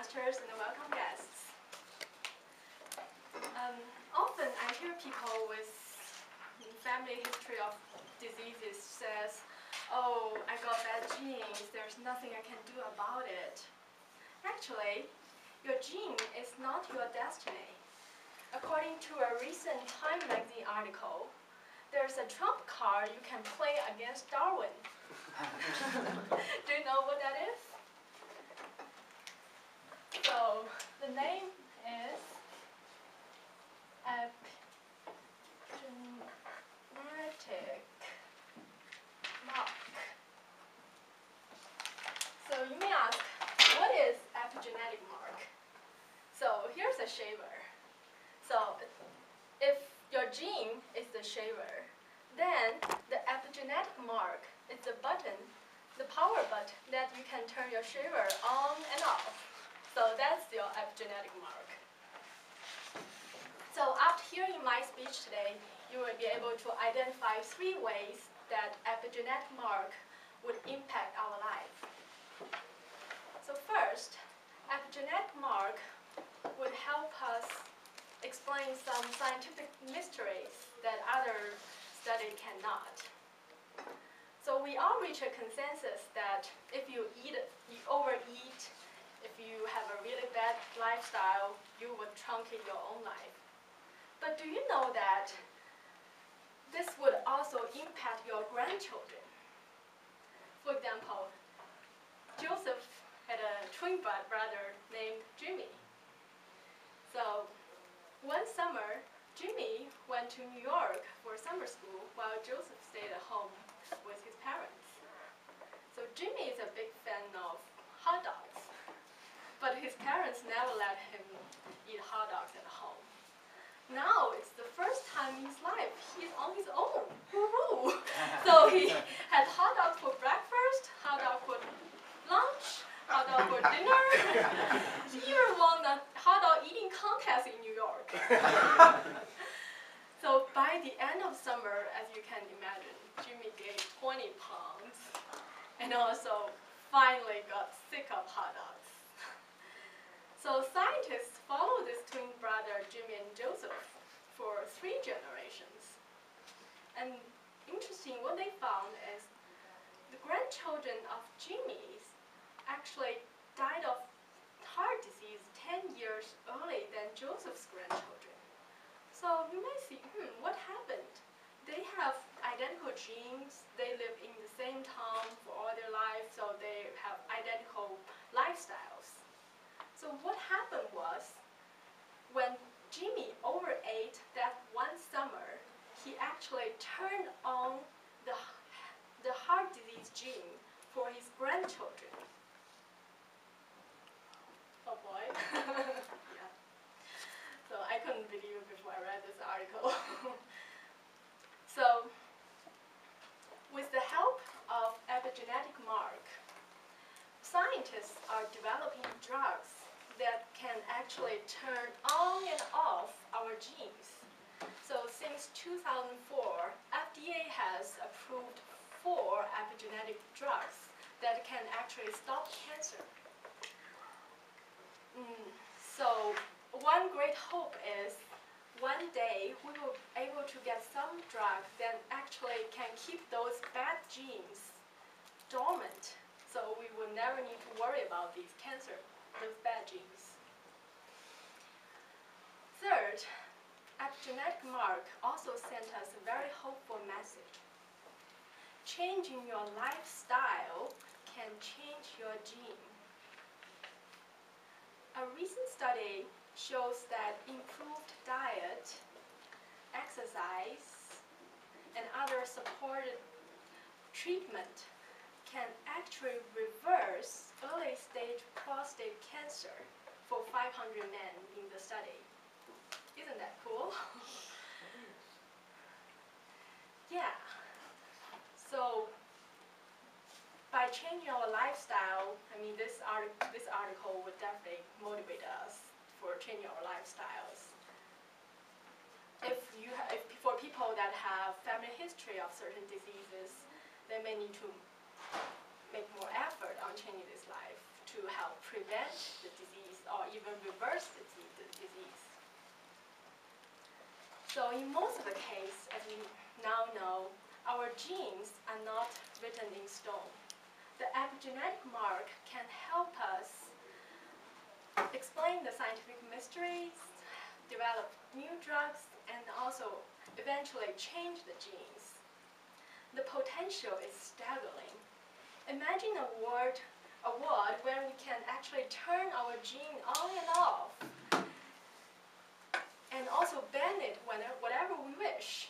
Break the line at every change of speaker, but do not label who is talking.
masters and welcome guests. Often I hear people with family history of diseases says, oh, I got bad genes, there's nothing I can do about it. Actually, your gene is not your destiny. According to a recent Time magazine article, there's a trump card you can play against Darwin. Do you know what that is? So, the name is epigenetic mark. So you may ask, what is epigenetic mark? So here's a shaver. So if your gene is the shaver, then the epigenetic mark is the button, the power button that you can turn your shaver on and off. So that's your epigenetic mark. So after hearing my speech today, you will be able to identify 3 ways that epigenetic mark would impact our life. So first, epigenetic mark would help us explain some scientific mysteries that other studies cannot. So we all reach a consensus that if you overeat, if you have a really bad lifestyle, you would truncate your own life. But do you know that this would also impact your grandchildren? For example, Joseph had a twin brother named Jimmy. So one summer, Jimmy went to New York for summer school while Joseph stayed at home with his parents. So Jimmy is a big fan of hot dogs, but his parents never let him eat hot dogs at home. Now it's the first time in his life he's on his own. Woohoo! So he had hot dogs for breakfast, hot dog for lunch, hot dog for dinner. He even won a hot dog eating contest in New York. So by the end of summer, as you can imagine, Jimmy gained 20 pounds and also finally got sick of hot dogs. So scientists followed this twin brother, Jimmy and Joseph, for 3 generations. And interesting, what they found is the grandchildren of Jimmy's actually died of heart disease 10 years earlier than Joseph's grandchildren. So you may see, what happened? They have identical genes, they live in the same town for all their life, so they have identical lifestyles. So what happened was, when Jimmy overate that one summer, he actually turned on the heart disease gene for his grandchildren. Oh boy. Yeah. So I couldn't believe it before I read this article. So with the help of epigenetic mark, scientists are developing drugs that can actually turn on and off our genes. So since 2004, FDA has approved 4 epigenetic drugs that can actually stop cancer. So one great hope is one day we will be able to get some drug that actually can keep those bad genes dormant, so we will never need to worry about these those bad genes. Third, epigenetic mark also sent us a very hopeful message. Changing your lifestyle can change your gene. A recent study shows that improved diet, exercise, and other supported treatment can actually reverse early-stage prostate cancer for 500 men in the study. Isn't that cool? Yeah. So by changing our lifestyle, this article would definitely motivate us for changing our lifestyles. For people that have family history of certain diseases, they may need to make more effort on changing this life to help prevent the disease or even reverse the disease. So in most of the cases, as we now know, our genes are not written in stone. The epigenetic mark can help us explain the scientific mysteries, develop new drugs, and also eventually change the genes. The potential is staggering. Imagine a world where we can actually turn our gene on and off, and also ban it whatever we wish.